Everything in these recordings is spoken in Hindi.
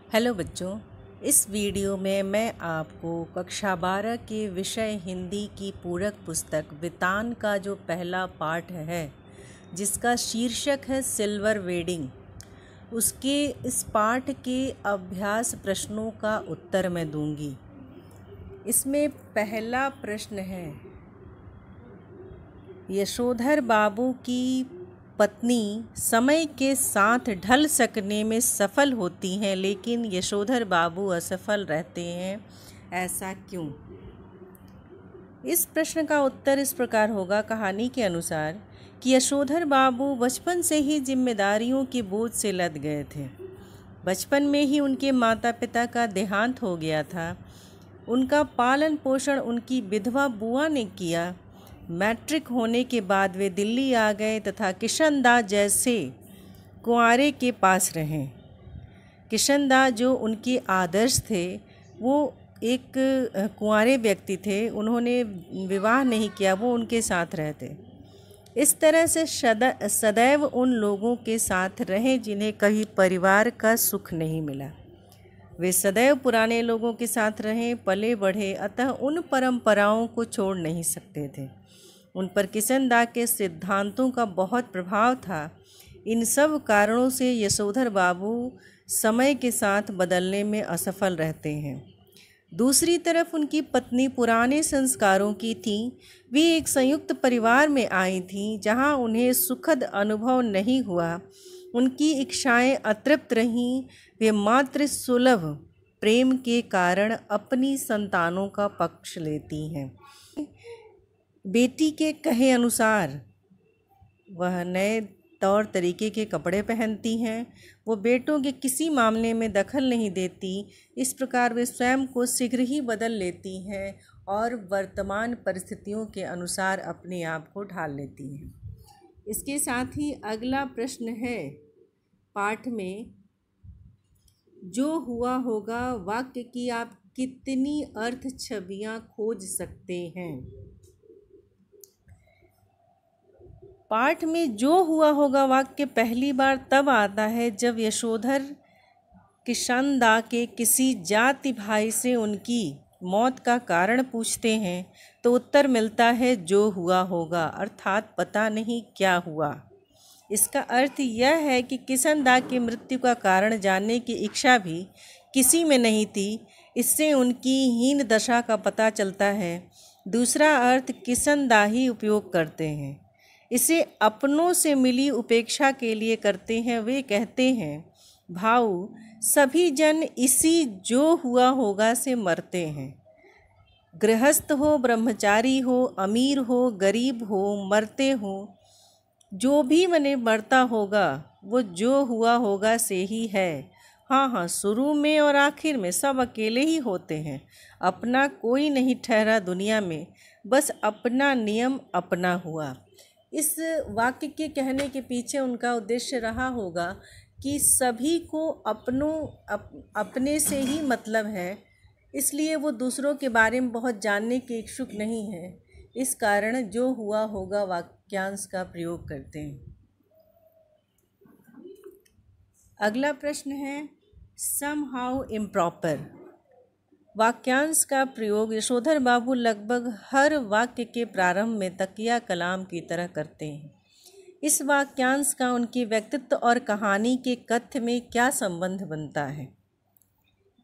हेलो बच्चों, इस वीडियो में मैं आपको कक्षा 12 के विषय हिंदी की पूरक पुस्तक वितान का जो पहला पाठ है जिसका शीर्षक है सिल्वर वेडिंग, उसके इस पाठ के अभ्यास प्रश्नों का उत्तर मैं दूंगी। इसमें पहला प्रश्न है, यशोधर बाबू की पत्नी समय के साथ ढल सकने में सफल होती हैं, लेकिन यशोधर बाबू असफल रहते हैं, ऐसा क्यों? इस प्रश्न का उत्तर इस प्रकार होगा। कहानी के अनुसार कि यशोधर बाबू बचपन से ही जिम्मेदारियों के बोझ से लद गए थे। बचपन में ही उनके माता पिता का देहांत हो गया था। उनका पालन पोषण उनकी विधवा बुआ ने किया। मैट्रिक होने के बाद वे दिल्ली आ गए तथा किशनदा जैसे कुंवारे के पास रहे। किशनदा जो उनके आदर्श थे, वो एक कुंवारे व्यक्ति थे, उन्होंने विवाह नहीं किया, वो उनके साथ रहते। इस तरह से सदैव उन लोगों के साथ रहे जिन्हें कभी परिवार का सुख नहीं मिला। वे सदैव पुराने लोगों के साथ रहे, पले बढ़े, अतः उन परंपराओं को छोड़ नहीं सकते थे। उन पर किशनदा के सिद्धांतों का बहुत प्रभाव था। इन सब कारणों से यशोधर बाबू समय के साथ बदलने में असफल रहते हैं। दूसरी तरफ उनकी पत्नी पुराने संस्कारों की थी। वे एक संयुक्त परिवार में आई थीं, जहां उन्हें सुखद अनुभव नहीं हुआ। उनकी इच्छाएं अतृप्त रहीं। वे मात्र सुलभ प्रेम के कारण अपनी संतानों का पक्ष लेती हैं। बेटी के कहे अनुसार वह नए तौर तरीके के कपड़े पहनती हैं। वो बेटों के किसी मामले में दखल नहीं देती। इस प्रकार वे स्वयं को शीघ्र ही बदल लेती हैं और वर्तमान परिस्थितियों के अनुसार अपने आप को ढाल लेती हैं। इसके साथ ही अगला प्रश्न है पाठ में, जो हुआ होगा वाक्य की आप कितनी अर्थ छवियां खोज सकते हैं? पाठ में जो हुआ होगा वाक्य पहली बार तब आता है जब यशोधर किशनदा के किसी जाति भाई से उनकी मौत का कारण पूछते हैं, तो उत्तर मिलता है जो हुआ होगा, अर्थात पता नहीं क्या हुआ। इसका अर्थ यह है कि किशनदा की मृत्यु का कारण जानने की इच्छा भी किसी में नहीं थी। इससे उनकी हीन दशा का पता चलता है। दूसरा अर्थ किशनदा ही उपयोग करते हैं। इसे अपनों से मिली उपेक्षा के लिए करते हैं। वे कहते हैं, भाऊ, सभी जन इसी जो हुआ होगा से मरते हैं। गृहस्थ हो, ब्रह्मचारी हो, अमीर हो, गरीब हो, मरते हो, जो भी मने मरता होगा वो जो हुआ होगा से ही है। हाँ, शुरू में और आखिर में सब अकेले ही होते हैं। अपना कोई नहीं ठहरा दुनिया में, बस अपना नियम अपना हुआ। इस वाक्य के कहने के पीछे उनका उद्देश्य रहा होगा कि सभी को अपने से ही मतलब है, इसलिए वो दूसरों के बारे में बहुत जानने के इच्छुक नहीं है। इस कारण जो हुआ होगा वाक्यांश का प्रयोग करते हैं। अगला प्रश्न है, समहाउ इम्प्रॉपर। वाक्यांश का प्रयोग यशोधर बाबू लगभग हर वाक्य के प्रारंभ में तकिया कलाम की तरह करते हैं। इस वाक्यांश का उनके व्यक्तित्व और कहानी के कथ्य में क्या संबंध बनता है?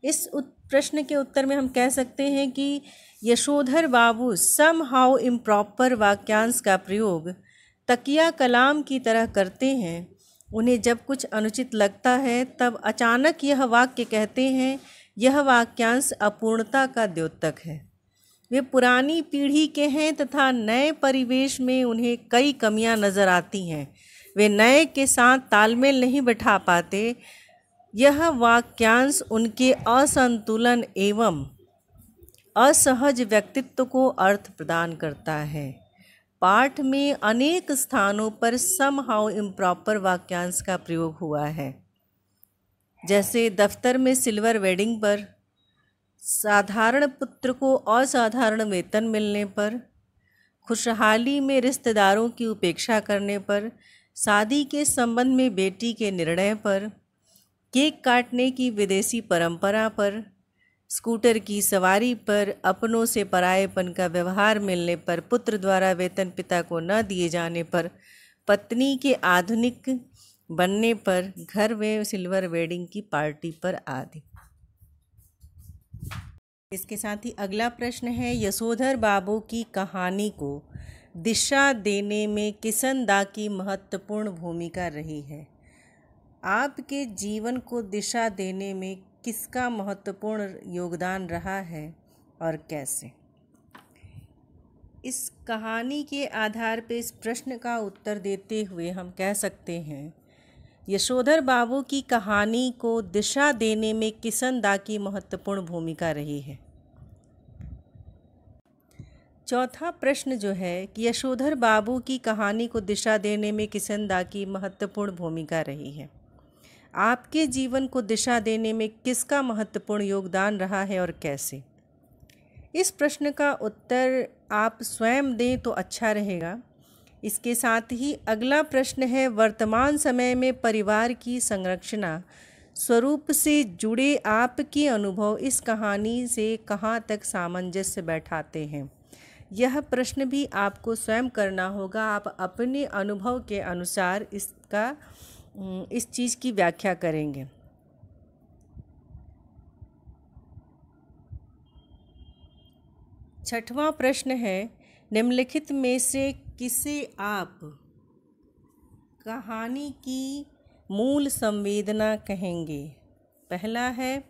इस प्रश्न के उत्तर में हम कह सकते हैं कि यशोधर बाबू समहाउ इम्प्रॉपर वाक्यांश का प्रयोग तकिया कलाम की तरह करते हैं। उन्हें जब कुछ अनुचित लगता है तब अचानक यह वाक्य कहते हैं। यह वाक्यांश अपूर्णता का द्योतक है। वे पुरानी पीढ़ी के हैं तथा नए परिवेश में उन्हें कई कमियां नज़र आती हैं। वे नए के साथ तालमेल नहीं बैठा पाते। यह वाक्यांश उनके असंतुलन एवं असहज व्यक्तित्व को अर्थ प्रदान करता है। पाठ में अनेक स्थानों पर समहाउ इम्प्रॉपर वाक्यांश का प्रयोग हुआ है, जैसे दफ्तर में सिल्वर वेडिंग पर, साधारण पुत्र को असाधारण वेतन मिलने पर, खुशहाली में रिश्तेदारों की उपेक्षा करने पर, शादी के संबंध में बेटी के निर्णय पर, केक काटने की विदेशी परंपरा पर, स्कूटर की सवारी पर, अपनों से परायेपन का व्यवहार मिलने पर, पुत्र द्वारा वेतन पिता को न दिए जाने पर, पत्नी के आधुनिक बनने पर, घर में सिल्वर वेडिंग की पार्टी पर आदि। इसके साथ ही अगला प्रश्न है, यशोधर बाबू की कहानी को दिशा देने में किशन दा की महत्वपूर्ण भूमिका रही है। आपके जीवन को दिशा देने में किसका महत्वपूर्ण योगदान रहा है और कैसे? इस कहानी के आधार पर इस प्रश्न का उत्तर देते हुए हम कह सकते हैं, यशोधर बाबू की कहानी को दिशा देने में किशन दा की महत्वपूर्ण भूमिका रही है। चौथा प्रश्न जो है कि यशोधर बाबू की कहानी को दिशा देने में किशन दा की महत्वपूर्ण भूमिका रही है। आपके जीवन को दिशा देने में किसका महत्वपूर्ण योगदान रहा है और कैसे? इस प्रश्न का उत्तर आप स्वयं दें तो अच्छा रहेगा। इसके साथ ही अगला प्रश्न है, वर्तमान समय में परिवार की संरचना स्वरूप से जुड़े आपके अनुभव इस कहानी से कहाँ तक सामंजस्य बैठाते हैं? यह प्रश्न भी आपको स्वयं करना होगा। आप अपने अनुभव के अनुसार इस चीज़ की व्याख्या करेंगे। छठवां प्रश्न है, निम्नलिखित में से किसे आप कहानी की मूल संवेदना कहेंगे? पहला है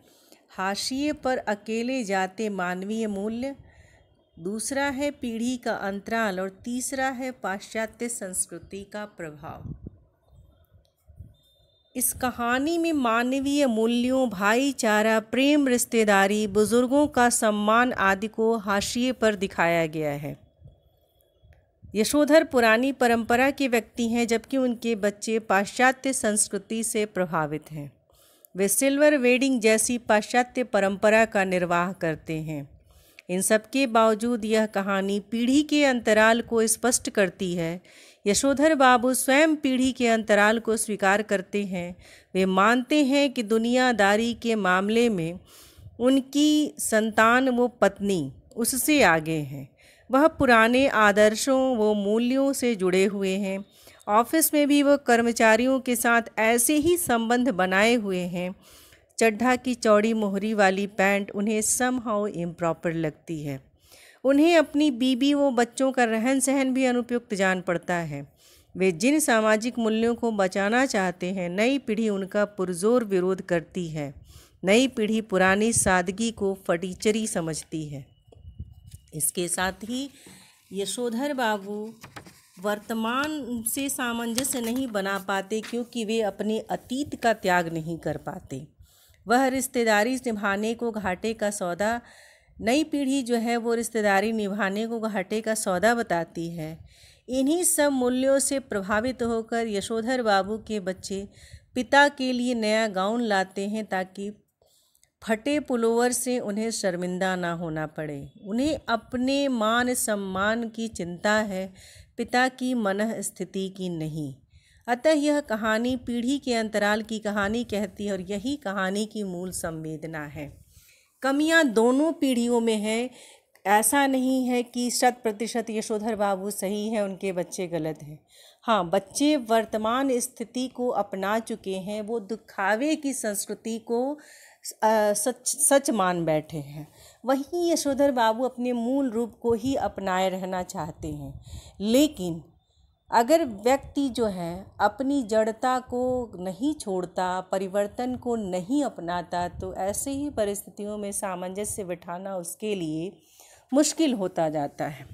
हाशिए पर अकेले जाते मानवीय मूल्य, दूसरा है पीढ़ी का अंतराल और तीसरा है पाश्चात्य संस्कृति का प्रभाव। इस कहानी में मानवीय मूल्यों, भाईचारा, प्रेम, रिश्तेदारी, बुजुर्गों का सम्मान आदि को हाशिए पर दिखाया गया है। यशोधर पुरानी परंपरा के व्यक्ति हैं, जबकि उनके बच्चे पाश्चात्य संस्कृति से प्रभावित हैं। वे सिल्वर वेडिंग जैसी पाश्चात्य परंपरा का निर्वाह करते हैं। इन सब के बावजूद यह कहानी पीढ़ी के अंतराल को स्पष्ट करती है। यशोधर बाबू स्वयं पीढ़ी के अंतराल को स्वीकार करते हैं। वे मानते हैं कि दुनियादारी के मामले में उनकी संतान वो पत्नी उससे आगे है। वह पुराने आदर्शों व मूल्यों से जुड़े हुए हैं। ऑफिस में भी वो कर्मचारियों के साथ ऐसे ही संबंध बनाए हुए हैं। चड्ढा की चौड़ी मोहरी वाली पैंट उन्हें समहाउ इम्प्रॉपर लगती है। उन्हें अपनी बीबी व बच्चों का रहन सहन भी अनुपयुक्त जान पड़ता है। वे जिन सामाजिक मूल्यों को बचाना चाहते हैं, नई पीढ़ी उनका पुरजोर विरोध करती है। नई पीढ़ी पुरानी सादगी को फटीचरी समझती है। इसके साथ ही यशोधर बाबू वर्तमान से सामंजस्य नहीं बना पाते, क्योंकि वे अपने अतीत का त्याग नहीं कर पाते। वह रिश्तेदारी निभाने को घाटे का सौदा, नई पीढ़ी जो है वो रिश्तेदारी निभाने को घाटे का सौदा बताती है। इन्हीं सब मूल्यों से प्रभावित होकर यशोधर बाबू के बच्चे पिता के लिए नया गाउन लाते हैं, ताकि फटे पुलोवर से उन्हें शर्मिंदा ना होना पड़े। उन्हें अपने मान सम्मान की चिंता है, पिता की मनः स्थिति की नहीं। अतः यह कहानी पीढ़ी के अंतराल की कहानी कहती है और यही कहानी की मूल संवेदना है। कमियां दोनों पीढ़ियों में है। ऐसा नहीं है कि 100% यशोधर बाबू सही है, उनके बच्चे गलत हैं। हाँ, बच्चे वर्तमान स्थिति को अपना चुके हैं। वो दिखावे की संस्कृति को सच मान बैठे हैं। वहीं यशोधर बाबू अपने मूल रूप को ही अपनाए रहना चाहते हैं। लेकिन अगर व्यक्ति जो है अपनी जड़ता को नहीं छोड़ता, परिवर्तन को नहीं अपनाता, तो ऐसे ही परिस्थितियों में सामंजस्य बिठाना उसके लिए मुश्किल होता जाता है।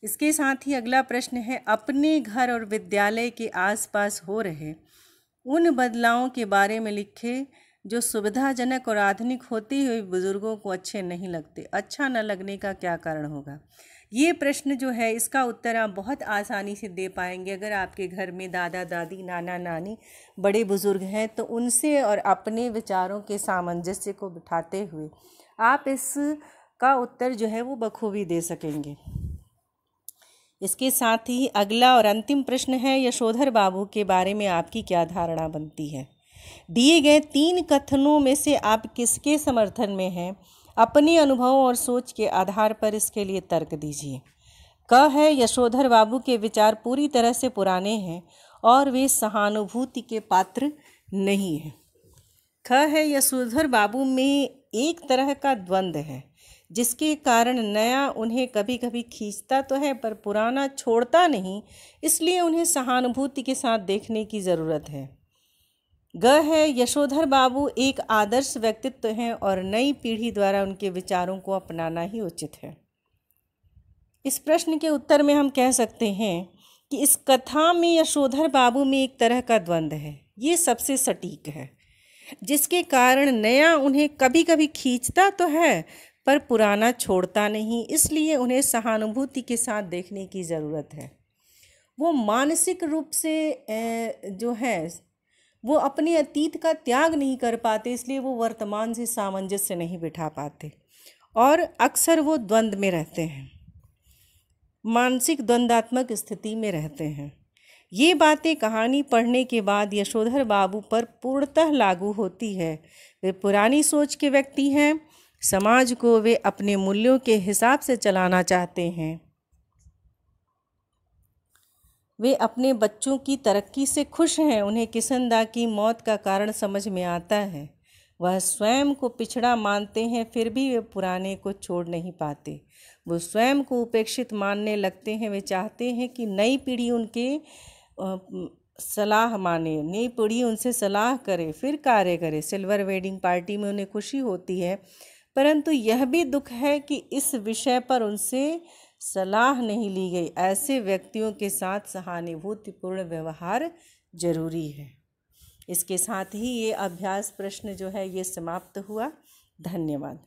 इसके साथ ही अगला प्रश्न है, अपने घर और विद्यालय के आसपास हो रहे उन बदलावों के बारे में लिखे जो सुविधाजनक और आधुनिक होते हुए बुजुर्गों को अच्छे नहीं लगते। अच्छा न लगने का क्या कारण होगा? ये प्रश्न जो है इसका उत्तर आप बहुत आसानी से दे पाएंगे अगर आपके घर में दादा दादी, नाना नानी, बड़े बुजुर्ग हैं, तो उनसे और अपने विचारों के सामंजस्य को बिठाते हुए आप इसका उत्तर जो है वो बखूबी दे सकेंगे। इसके साथ ही अगला और अंतिम प्रश्न है, यशोधर बाबू के बारे में आपकी क्या धारणा बनती है? दिए गए 3 कथनों में से आप किसके समर्थन में हैं? अपने अनुभवों और सोच के आधार पर इसके लिए तर्क दीजिए। क है, यशोधर बाबू के विचार पूरी तरह से पुराने हैं और वे सहानुभूति के पात्र नहीं हैं। ख है, यशोधर बाबू में एक तरह का द्वंद्व है जिसके कारण नया उन्हें कभी कभी खींचता तो है पर पुराना छोड़ता नहीं, इसलिए उन्हें सहानुभूति के साथ देखने की ज़रूरत है। ग है, यशोधर बाबू एक आदर्श व्यक्तित्व हैं और नई पीढ़ी द्वारा उनके विचारों को अपनाना ही उचित है। इस प्रश्न के उत्तर में हम कह सकते हैं कि इस कथा में यशोधर बाबू में एक तरह का द्वंद्व है, ये सबसे सटीक है, जिसके कारण नया उन्हें कभी कभी खींचता तो है पर पुराना छोड़ता नहीं, इसलिए उन्हें सहानुभूति के साथ देखने की ज़रूरत है। वो मानसिक रूप से जो है वो अपने अतीत का त्याग नहीं कर पाते, इसलिए वो वर्तमान से सामंजस्य नहीं बिठा पाते और अक्सर वो द्वंद्व में रहते हैं, मानसिक द्वंद्वात्मक स्थिति में रहते हैं। ये बातें कहानी पढ़ने के बाद यशोधर बाबू पर पूर्णतः लागू होती है। वे पुरानी सोच के व्यक्ति हैं, समाज को वे अपने मूल्यों के हिसाब से चलाना चाहते हैं। वे अपने बच्चों की तरक्की से खुश हैं। उन्हें किशनदा की मौत का कारण समझ में आता है। वह स्वयं को पिछड़ा मानते हैं, फिर भी वे पुराने को छोड़ नहीं पाते। वो स्वयं को उपेक्षित मानने लगते हैं। वे चाहते हैं कि नई पीढ़ी उनके सलाह माने, नई पीढ़ी उनसे सलाह करे, फिर कार्य करे। सिल्वर वेडिंग पार्टी में उन्हें खुशी होती है, परंतु यह भी दुख है कि इस विषय पर उनसे सलाह नहीं ली गई। ऐसे व्यक्तियों के साथ सहानुभूतिपूर्ण व्यवहार जरूरी है। इसके साथ ही ये अभ्यास प्रश्न जो है ये समाप्त हुआ। धन्यवाद।